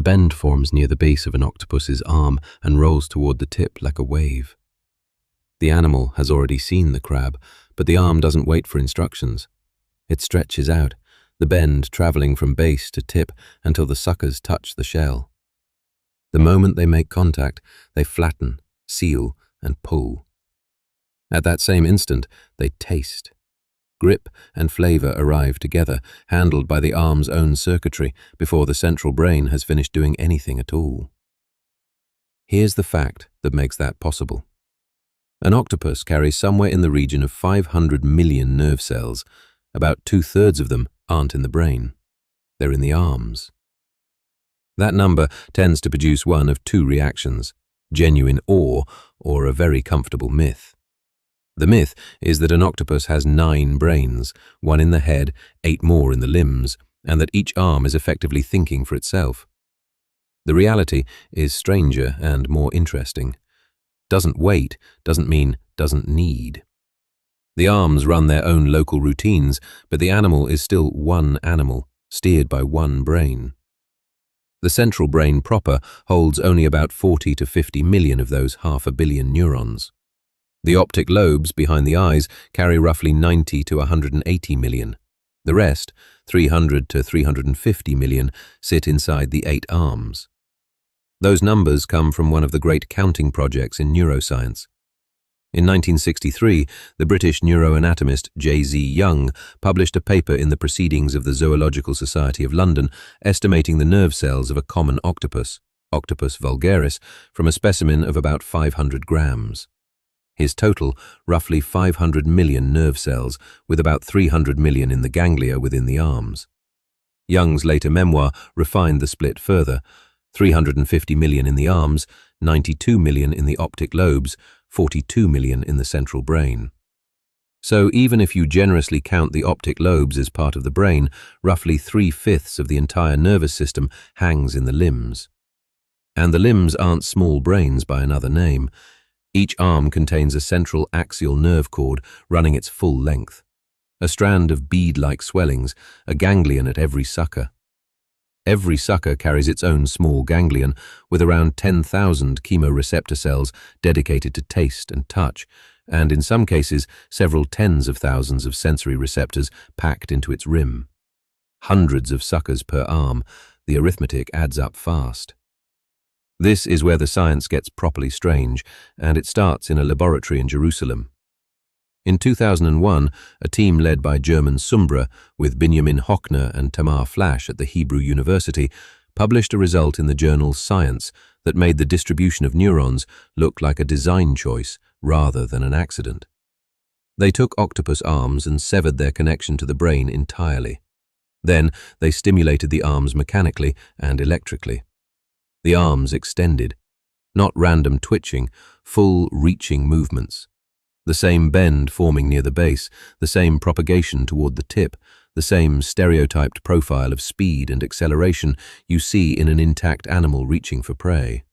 bend forms near the base of an octopus's arm and rolls toward the tip like a wave. The animal has already seen the crab, but the arm doesn't wait for instructions. It stretches out, the bend traveling from base to tip until the suckers touch the shell. The moment they make contact, they flatten, seal, and pull. At that same instant, they taste. Grip and flavour arrive together, handled by the arm's own circuitry before the central brain has finished doing anything at all. Here's the fact that makes that possible. An octopus carries somewhere in the region of 500 million nerve cells. About 2/3 of them aren't in the brain. They're in the arms. That number tends to produce one of two reactions: genuine awe or a very comfortable myth. The myth is that an octopus has 9 brains, 1 in the head, 8 more in the limbs, and that each arm is effectively thinking for itself. The reality is stranger and more interesting. Doesn't wait doesn't mean doesn't need. The arms run their own local routines, but the animal is still one animal, steered by one brain. The central brain proper holds only about 40 to 50 million of those 500 million neurons. The optic lobes behind the eyes carry roughly 90 to 180 million. The rest, 300 to 350 million, sit inside the 8 arms. Those numbers come from one of the great counting projects in neuroscience. In 1963, the British neuroanatomist J.Z. Young published a paper in the Proceedings of the Zoological Society of London estimating the nerve cells of a common octopus, Octopus vulgaris, from a specimen of about 500 grams. His total, roughly 500 million nerve cells, with about 300 million in the ganglia within the arms. Young's later memoir refined the split further: 350 million in the arms, 92 million in the optic lobes, 42 million in the central brain. So even if you generously count the optic lobes as part of the brain, roughly 3/5 of the entire nervous system hangs in the limbs. And the limbs aren't small brains by another name. Each arm contains a central axial nerve cord running its full length. A strand of bead-like swellings, a ganglion at every sucker. Every sucker carries its own small ganglion, with around 10,000 chemoreceptor cells dedicated to taste and touch, and in some cases several tens of thousands of sensory receptors packed into its rim. Hundreds of suckers per arm. The arithmetic adds up fast. This is where the science gets properly strange, and it starts in a laboratory in Jerusalem. In 2001, a team led by German Sumbra, with Benjamin Hochner and Tamar Flash at the Hebrew University, published a result in the journal Science that made the distribution of neurons look like a design choice rather than an accident. They took octopus arms and severed their connection to the brain entirely. Then they stimulated the arms mechanically and electrically. The arms extended, not random twitching, full reaching movements. The same bend forming near the base, the same propagation toward the tip, the same stereotyped profile of speed and acceleration you see in an intact animal reaching for prey.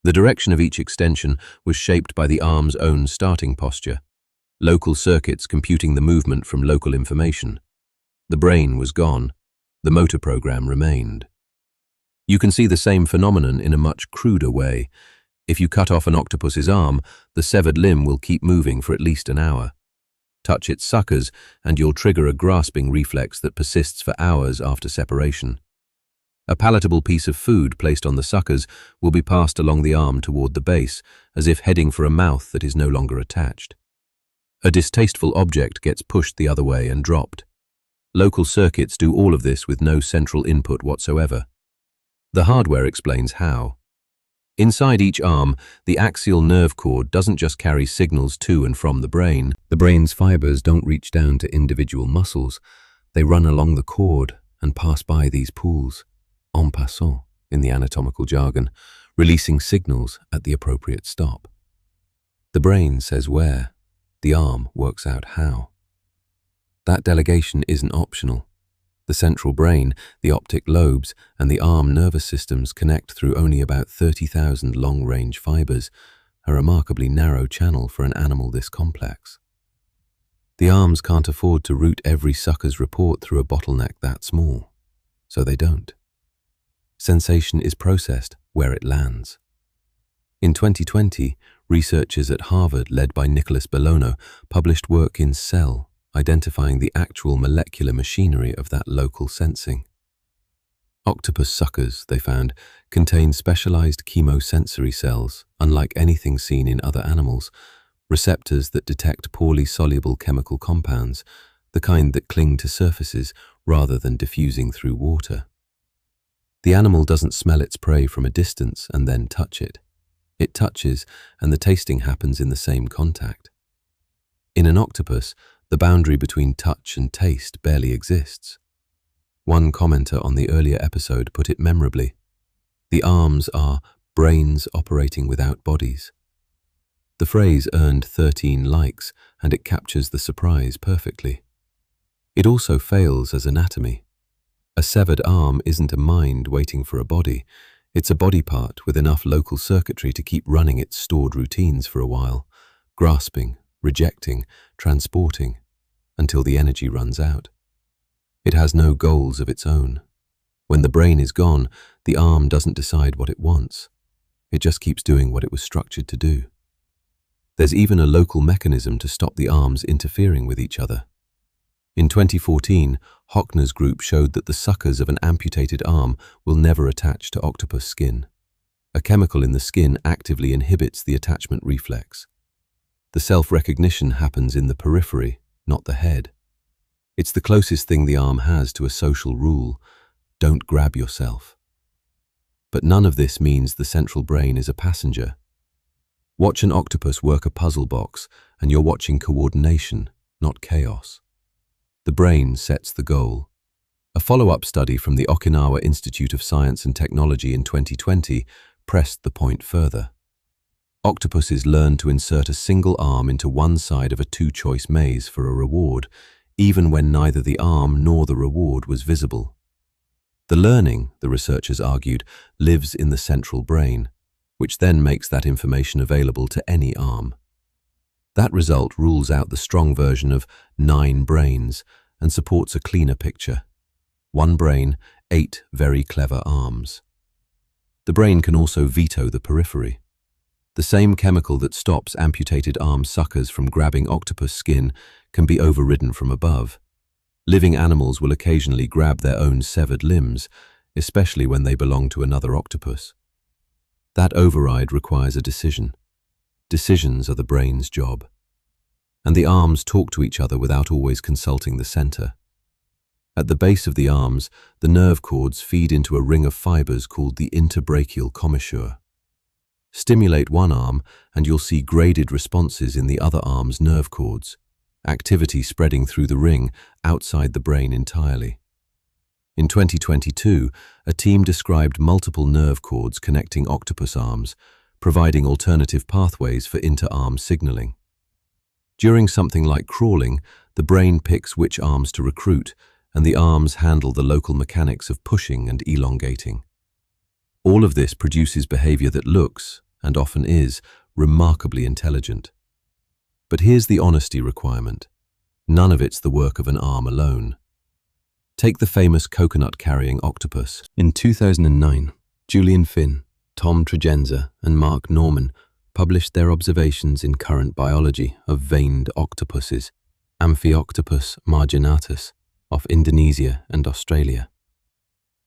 The direction of each extension was shaped by the arm's own starting posture, local circuits computing the movement from local information. The brain was gone, the motor program remained. You can see the same phenomenon in a much cruder way. If you cut off an octopus's arm, the severed limb will keep moving for at least an hour. Touch its suckers, and you'll trigger a grasping reflex that persists for hours after separation. A palatable piece of food placed on the suckers will be passed along the arm toward the base, as if heading for a mouth that is no longer attached. A distasteful object gets pushed the other way and dropped. Local circuits do all of this with no central input whatsoever. The hardware explains how. Inside each arm, the axial nerve cord doesn't just carry signals to and from the brain. The brain's fibers don't reach down to individual muscles. They run along the cord and pass by these pools, en passant in the anatomical jargon, releasing signals at the appropriate stop. The brain says where, the arm works out how. That delegation isn't optional. The central brain, the optic lobes, and the arm nervous systems connect through only about 30,000 long-range fibers, a remarkably narrow channel for an animal this complex. The arms can't afford to route every sucker's report through a bottleneck that small, so they don't. Sensation is processed where it lands. In 2020, researchers at Harvard, led by Nicholas Bellono, published work in Cell, identifying the actual molecular machinery of that local sensing. Octopus suckers, they found, contain specialized chemosensory cells, unlike anything seen in other animals, receptors that detect poorly soluble chemical compounds, the kind that cling to surfaces rather than diffusing through water. The animal doesn't smell its prey from a distance and then touch it. It touches, and the tasting happens in the same contact. In an octopus, the boundary between touch and taste barely exists. One commenter on the earlier episode put it memorably: "The arms are brains operating without bodies." The phrase earned 13 likes, and it captures the surprise perfectly. It also fails as anatomy. A severed arm isn't a mind waiting for a body. It's a body part with enough local circuitry to keep running its stored routines for a while, grasping, rejecting, transporting, until the energy runs out. It has no goals of its own. When the brain is gone, the arm doesn't decide what it wants. It just keeps doing what it was structured to do. There's even a local mechanism to stop the arms interfering with each other. In 2014, Hockner's group showed that the suckers of an amputated arm will never attach to octopus skin. A chemical in the skin actively inhibits the attachment reflex. The self-recognition happens in the periphery, not the head. It's the closest thing the arm has to a social rule: don't grab yourself. But none of this means the central brain is a passenger. Watch an octopus work a puzzle box, and you're watching coordination, not chaos. The brain sets the goal. A follow-up study from the Okinawa Institute of Science and Technology in 2020 pressed the point further. Octopuses learn to insert a single arm into one side of a two-choice maze for a reward, even when neither the arm nor the reward was visible. The learning, the researchers argued, lives in the central brain, which then makes that information available to any arm. That result rules out the strong version of 9 brains and supports a cleaner picture: 1 brain, 8 very clever arms. The brain can also veto the periphery. The same chemical that stops amputated arm suckers from grabbing octopus skin can be overridden from above. Living animals will occasionally grab their own severed limbs, especially when they belong to another octopus. That override requires a decision. Decisions are the brain's job. And the arms talk to each other without always consulting the center. At the base of the arms, the nerve cords feed into a ring of fibers called the interbrachial commissure. Stimulate one arm and you'll see graded responses in the other arm's nerve cords, activity spreading through the ring outside the brain entirely. In 2022, a team described multiple nerve cords connecting octopus arms, providing alternative pathways for inter-arm signaling. During something like crawling, the brain picks which arms to recruit, and the arms handle the local mechanics of pushing and elongating. All of this produces behavior that looks, and often is, remarkably intelligent. But here's the honesty requirement. None of it's the work of an arm alone. Take the famous coconut-carrying octopus. In 2009, Julian Finn, Tom Tregenza, and Mark Norman published their observations in Current Biology of veined octopuses, Amphioctopus marginatus, off Indonesia and Australia.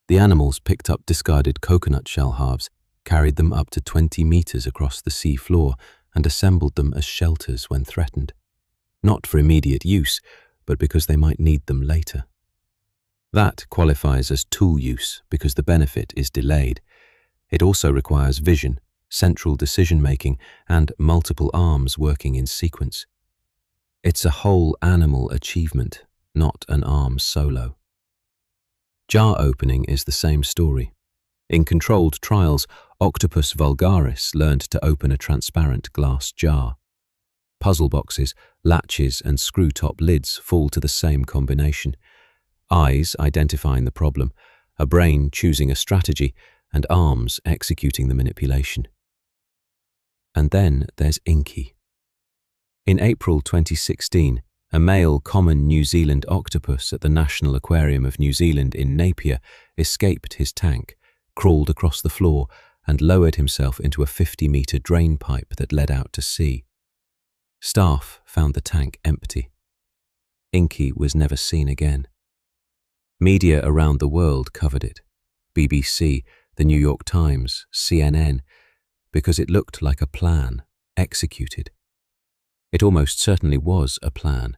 The animals picked up discarded coconut shell halves, carried them up to 20 meters across the sea floor, and assembled them as shelters when threatened. Not for immediate use, but because they might need them later. That qualifies as tool use because the benefit is delayed. It also requires vision, central decision-making, and multiple arms working in sequence. It's a whole animal achievement, not an arm solo. Jar opening is the same story. In controlled trials, Octopus vulgaris learned to open a transparent glass jar. Puzzle boxes, latches, and screw-top lids fall to the same combination. Eyes identifying the problem, a brain choosing a strategy, and arms executing the manipulation. And then there's Inky. In April 2016, a male common New Zealand octopus at the National Aquarium of New Zealand in Napier escaped his tank, crawled across the floor, and lowered himself into a 50-meter drain pipe that led out to sea. Staff found the tank empty. Inky was never seen again. Media around the world covered it. BBC, the New York Times, CNN, because it looked like a plan, executed. It almost certainly was a plan.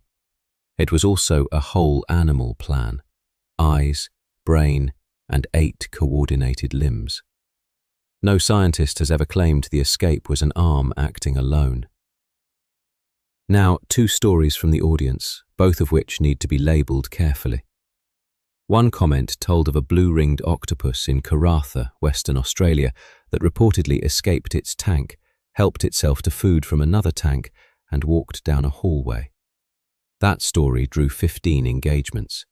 It was also a whole animal plan. Eyes, brain, and 8 coordinated limbs. No scientist has ever claimed the escape was an arm acting alone. Now, 2 stories from the audience, both of which need to be labelled carefully. One comment told of a blue-ringed octopus in Karratha, Western Australia, that reportedly escaped its tank, helped itself to food from another tank, and walked down a hallway. That story drew 15 engagements.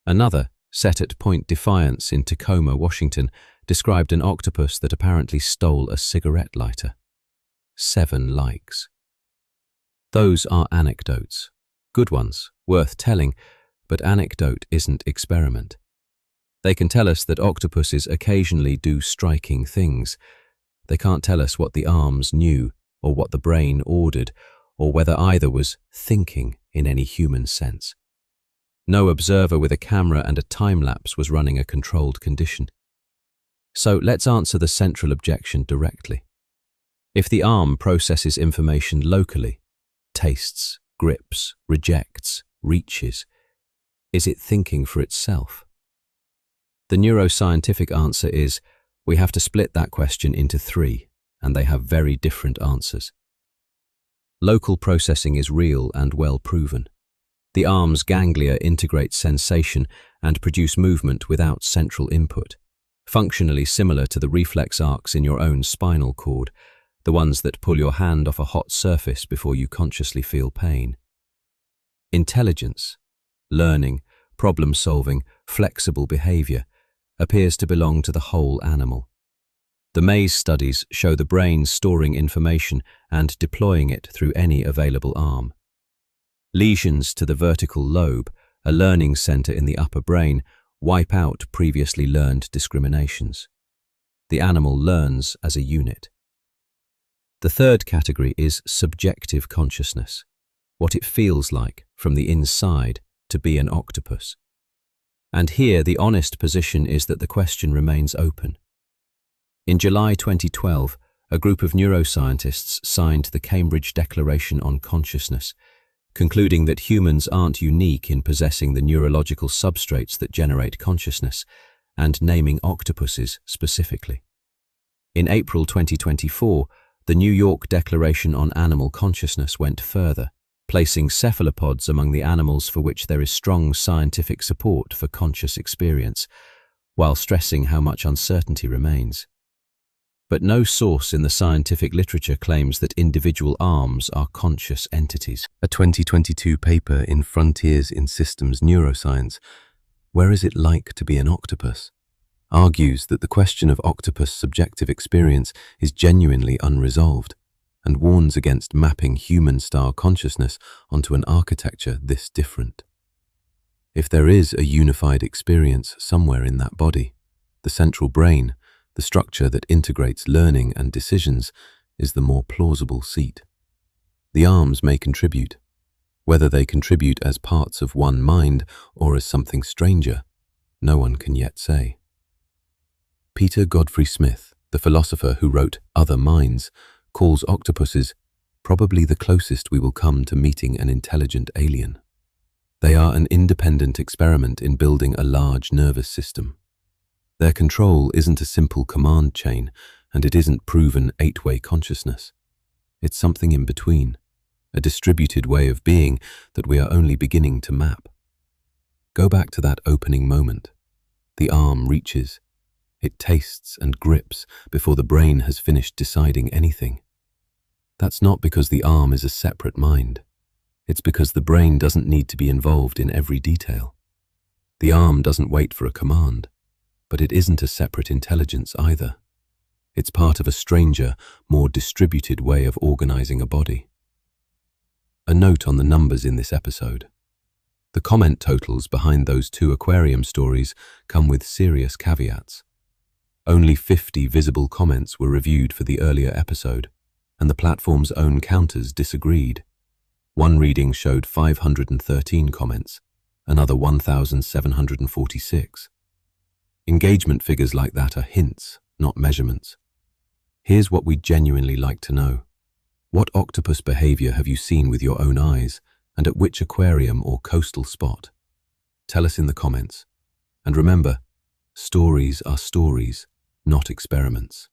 Another, set at Point Defiance in Tacoma, Washington, described an octopus that apparently stole a cigarette lighter. 7 likes. Those are anecdotes. Good ones, worth telling, but anecdote isn't experiment. They can tell us that octopuses occasionally do striking things. They can't tell us what the arms knew, or what the brain ordered, or whether either was thinking in any human sense. No observer with a camera and a time-lapse was running a controlled condition. So let's answer the central objection directly. If the arm processes information locally, tastes, grips, rejects, reaches, is it thinking for itself? The neuroscientific answer is, we have to split that question into 3, and they have very different answers. Local processing is real and well proven. The arm's ganglia integrate sensation and produce movement without central input, functionally similar to the reflex arcs in your own spinal cord, the ones that pull your hand off a hot surface before you consciously feel pain. Intelligence, learning, problem-solving, flexible behavior appears to belong to the whole animal. The maze studies show the brain storing information and deploying it through any available arm. Lesions to the vertical lobe, a learning center in the upper brain, wipe out previously learned discriminations. The animal learns as a unit. The third category is subjective consciousness, what it feels like from the inside to be an octopus. And here the honest position is that the question remains open. In July 2012, a group of neuroscientists signed the Cambridge Declaration on Consciousness, concluding that humans aren't unique in possessing the neurological substrates that generate consciousness, and naming octopuses specifically. In April 2024, the New York Declaration on Animal Consciousness went further, placing cephalopods among the animals for which there is strong scientific support for conscious experience, while stressing how much uncertainty remains. But no source in the scientific literature claims that individual arms are conscious entities. A 2022 paper in Frontiers in Systems Neuroscience, Where is it like to be an octopus?, argues that the question of octopus subjective experience is genuinely unresolved, and warns against mapping human-style consciousness onto an architecture this different. If there is a unified experience somewhere in that body, the central brain, the structure that integrates learning and decisions, is the more plausible seat. The arms may contribute. Whether they contribute as parts of one mind or as something stranger, no one can yet say. Peter Godfrey Smith, the philosopher who wrote Other Minds, calls octopuses probably the closest we will come to meeting an intelligent alien. They are an independent experiment in building a large nervous system. Their control isn't a simple command chain, and it isn't proven 8-way consciousness. It's something in between, a distributed way of being that we are only beginning to map. Go back to that opening moment. The arm reaches. It tastes and grips before the brain has finished deciding anything. That's not because the arm is a separate mind. It's because the brain doesn't need to be involved in every detail. The arm doesn't wait for a command, but it isn't a separate intelligence either. It's part of a stranger, more distributed way of organizing a body. A note on the numbers in this episode. The comment totals behind those 2 aquarium stories come with serious caveats. Only 50 visible comments were reviewed for the earlier episode, and the platform's own counters disagreed. One reading showed 513 comments, another 1,746. Engagement figures like that are hints, not measurements. Here's what we'd genuinely like to know. What octopus behavior have you seen with your own eyes, and at which aquarium or coastal spot? Tell us in the comments. And remember, stories are stories, not experiments.